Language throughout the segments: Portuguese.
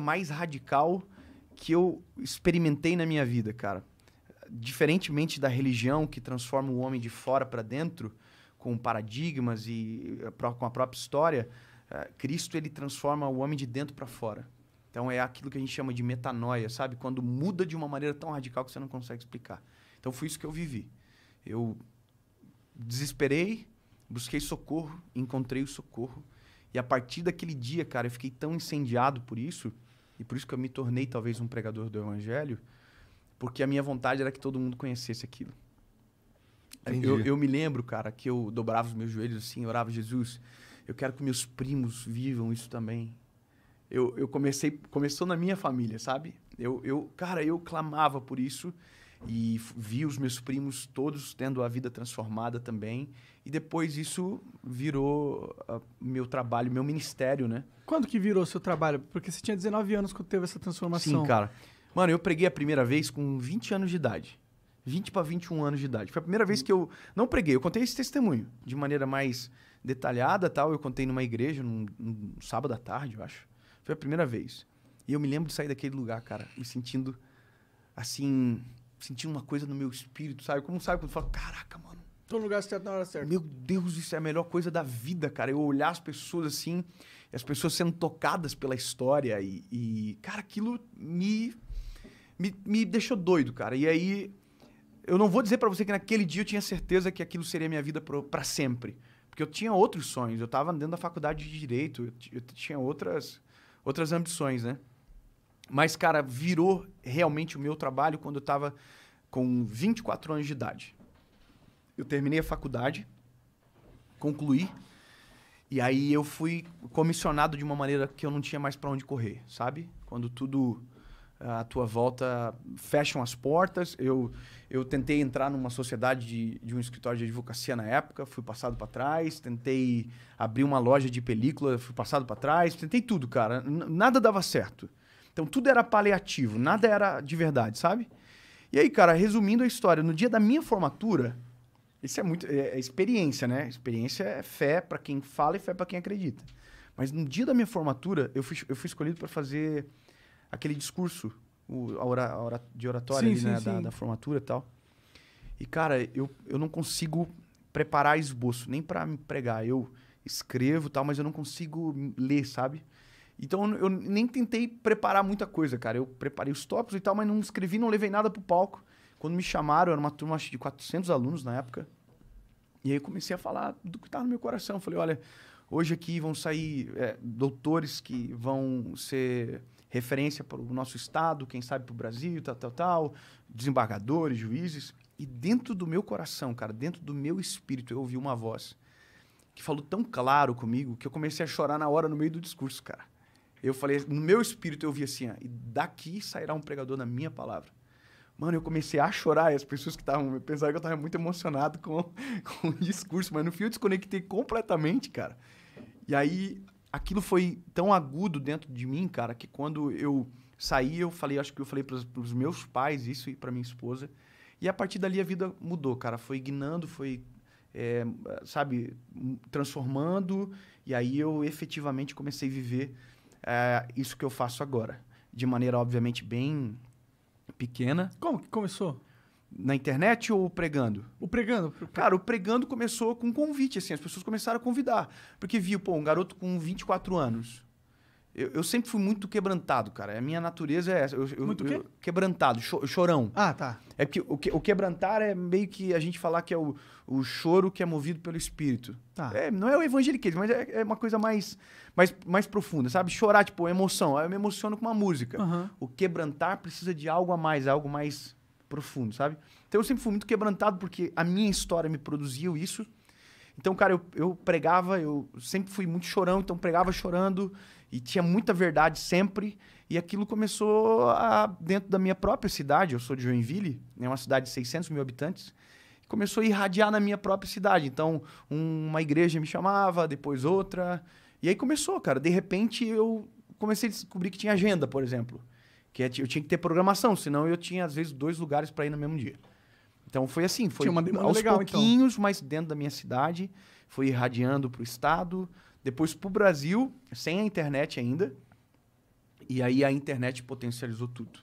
mais radical que eu experimentei na minha vida, cara. Diferentemente da religião que transforma o homem de fora para dentro, com paradigmas e com a própria história, Cristo ele transforma o homem de dentro para fora. Então é aquilo que a gente chama de metanoia, sabe? Quando muda de uma maneira tão radical que você não consegue explicar. Então foi isso que eu vivi. Eu desesperei, busquei socorro, encontrei o socorro. E a partir daquele dia, cara, eu fiquei tão incendiado por isso, e por isso que eu me tornei talvez um pregador do evangelho, porque a minha vontade era que todo mundo conhecesse aquilo. Eu me lembro, cara, que eu dobrava os meus joelhos assim, orava, Jesus, eu quero que meus primos vivam isso também. Começou na minha família, sabe? Cara, eu clamava por isso e vi os meus primos todos tendo a vida transformada também. E depois isso virou meu trabalho, meu ministério, né? Quando que virou seu trabalho? Porque você tinha 19 anos quando teve essa transformação. Sim, cara. Mano, eu preguei a primeira vez com 20 anos de idade. 20 para 21 anos de idade. Foi a primeira vez que eu não preguei. Eu contei esse testemunho de maneira mais detalhada, tal. Eu contei numa igreja, num sábado à tarde, eu acho. Foi a primeira vez. E eu me lembro de sair daquele lugar, cara, me sentindo, assim, sentindo uma coisa no meu espírito, sabe? Como sabe quando eu falo, caraca, mano. Tô no lugar certo na hora certa. Meu Deus, isso é a melhor coisa da vida, cara. Eu olhar as pessoas assim, as pessoas sendo tocadas pela história e cara, aquilo me deixou doido, cara. E aí, eu não vou dizer pra você que naquele dia eu tinha certeza que aquilo seria minha vida pra sempre. Porque eu tinha outros sonhos. Eu tava dentro da faculdade de Direito, eu tinha outras ambições, né? Mas, cara, virou realmente o meu trabalho quando eu tava com 24 anos de idade. Eu terminei a faculdade, concluí, e aí eu fui comissionado de uma maneira que eu não tinha mais para onde correr, sabe? Quando tudo à tua volta fecham as portas. Eu tentei entrar numa sociedade de um escritório de advocacia na época, fui passado para trás. Tentei abrir uma loja de película, fui passado para trás. Tentei tudo, cara. Nada dava certo. Então tudo era paliativo, nada era de verdade, sabe? E aí, cara, resumindo a história, no dia da minha formatura, isso é muito é experiência, né? Experiência é fé para quem fala e fé para quem acredita. Mas no dia da minha formatura, eu fui escolhido para fazer aquele discurso de oratória sim, ali, né? sim. Da formatura e tal. E, cara, eu não consigo preparar esboço, nem para me pregar. Eu escrevo e tal, mas eu não consigo ler, sabe? Então, eu nem tentei preparar muita coisa, cara. Eu preparei os tópicos e tal, mas não escrevi, não levei nada pro palco. Quando me chamaram, era uma turma acho, de 400 alunos na época. E aí eu comecei a falar do que estava no meu coração. Falei, olha, hoje aqui vão sair doutores que vão ser referência para o nosso estado, quem sabe para o Brasil, tal, desembargadores, juízes. E dentro do meu coração, cara, dentro do meu espírito, eu ouvi uma voz que falou tão claro comigo que eu comecei a chorar na hora, no meio do discurso, cara. Eu falei, no meu espírito eu ouvi assim, e daqui sairá um pregador na minha palavra. Mano, eu comecei a chorar e as pessoas que estavam... Pensaram que eu estava muito emocionado com o discurso, mas no fim eu desconectei completamente, cara. E aí, aquilo foi tão agudo dentro de mim, cara, que quando eu saí, acho que eu falei para os meus pais isso e para minha esposa. E a partir dali a vida mudou, cara. Foi guinando, foi, sabe, transformando. E aí eu efetivamente comecei a viver isso que eu faço agora. De maneira, obviamente, bem pequena. Como que começou? Na internet ou pregando? O pregando? Cara, o pregando começou com um convite, assim. As pessoas começaram a convidar. Porque viu, pô, um garoto com 24 anos. Eu sempre fui muito quebrantado, cara. A minha natureza é essa. Muito o quê? Quebrantado, chorão. Ah, tá. É que o quebrantar é meio que a gente falar que é o choro que é movido pelo Espírito. Tá. Não é o evangeliquismo, mas é uma coisa mais profunda, sabe? Chorar, tipo, emoção. Eu me emociono com uma música. Uhum. O quebrantar precisa de algo a mais, algo mais profundo, sabe? Então eu sempre fui muito quebrantado porque a minha história me produzia isso. Então, cara, eu pregava, eu sempre fui muito chorão, então pregava chorando e tinha muita verdade sempre. E aquilo começou dentro da minha própria cidade. Eu sou de Joinville, é uma cidade de 600 mil habitantes. Começou a irradiar na minha própria cidade. Então, uma igreja me chamava, depois outra. E aí começou, cara. De repente, eu comecei a descobrir que tinha agenda, por exemplo. Que eu tinha que ter programação, senão eu tinha, às vezes, 2 lugares para ir no mesmo dia. Então, foi assim. Foi tinha uma demanda aos legal, pouquinhos, então. mas dentro da minha cidade. Foi irradiando para o estado. Depois para o Brasil, sem a internet ainda. E aí a internet potencializou tudo.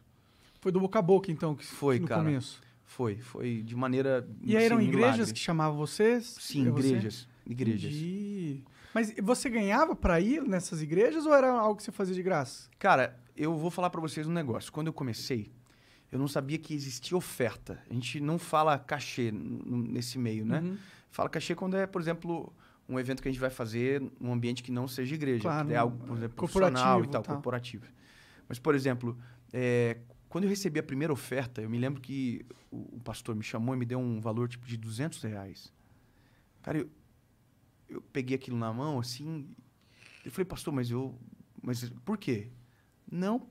Foi do boca a boca, então, que Foi, no cara. começo. Foi de maneira... E aí eram assim, igrejas milagre. que chamavam vocês? Sim, Era você? igrejas. Entendi. Mas você ganhava pra ir nessas igrejas ou era algo que você fazia de graça? Cara, eu vou falar pra vocês um negócio. Quando eu comecei, eu não sabia que existia oferta. A gente não fala cachê nesse meio, né? Uhum. Fala cachê quando é, por exemplo, um evento que a gente vai fazer num ambiente que não seja igreja. Claro, que é algo, por exemplo, corporativo profissional e tal, e tal. corporativo. Mas, por exemplo, quando eu recebi a primeira oferta, eu me lembro que o pastor me chamou e me deu um valor tipo de R$ 200. Cara, eu peguei aquilo na mão, assim, eu falei, pastor, mas por quê? Não,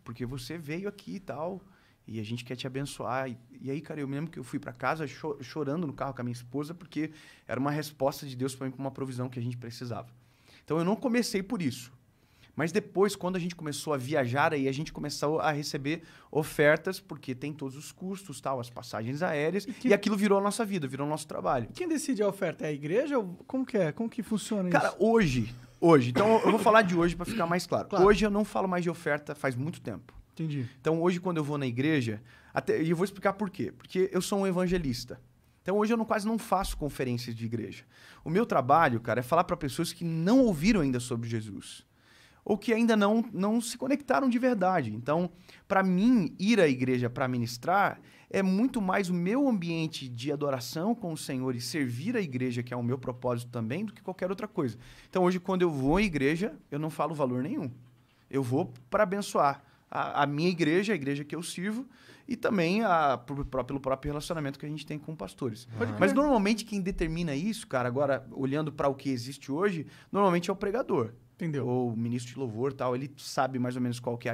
porque você veio aqui e tal, e a gente quer te abençoar. E aí, cara, eu me lembro que eu fui para casa chorando no carro com a minha esposa, porque era uma resposta de Deus para mim, para uma provisão que a gente precisava. Então, eu não comecei por isso. Mas depois, quando a gente começou a viajar, aí a gente começou a receber ofertas, porque tem todos os custos, tal, as passagens aéreas, e aquilo virou a nossa vida, virou o nosso trabalho. Quem decide a oferta? É a igreja? Ou como que é? Como que funciona Cara, isso? hoje, então eu vou falar de hoje para ficar mais claro. Claro. Hoje eu não falo mais de oferta faz muito tempo. Entendi. Então hoje quando eu vou na igreja, e eu vou explicar por quê. Porque eu sou um evangelista. Então hoje eu quase não faço conferências de igreja. O meu trabalho, cara, é falar para pessoas que não ouviram ainda sobre Jesus. Ou que ainda não se conectaram de verdade. Então, para mim, ir à igreja para ministrar é muito mais o meu ambiente de adoração com o Senhor e servir a igreja, que é o meu propósito também, do que qualquer outra coisa. Então, hoje, quando eu vou à igreja, eu não falo valor nenhum. Eu vou para abençoar a minha igreja, a igreja que eu sirvo, e também pelo próprio relacionamento que a gente tem com pastores. Mas, normalmente, quem determina isso, cara, agora, olhando para o que existe hoje, normalmente é o pregador. Entendeu? Ou o ministro de louvor e tal, ele sabe mais ou menos qual que é a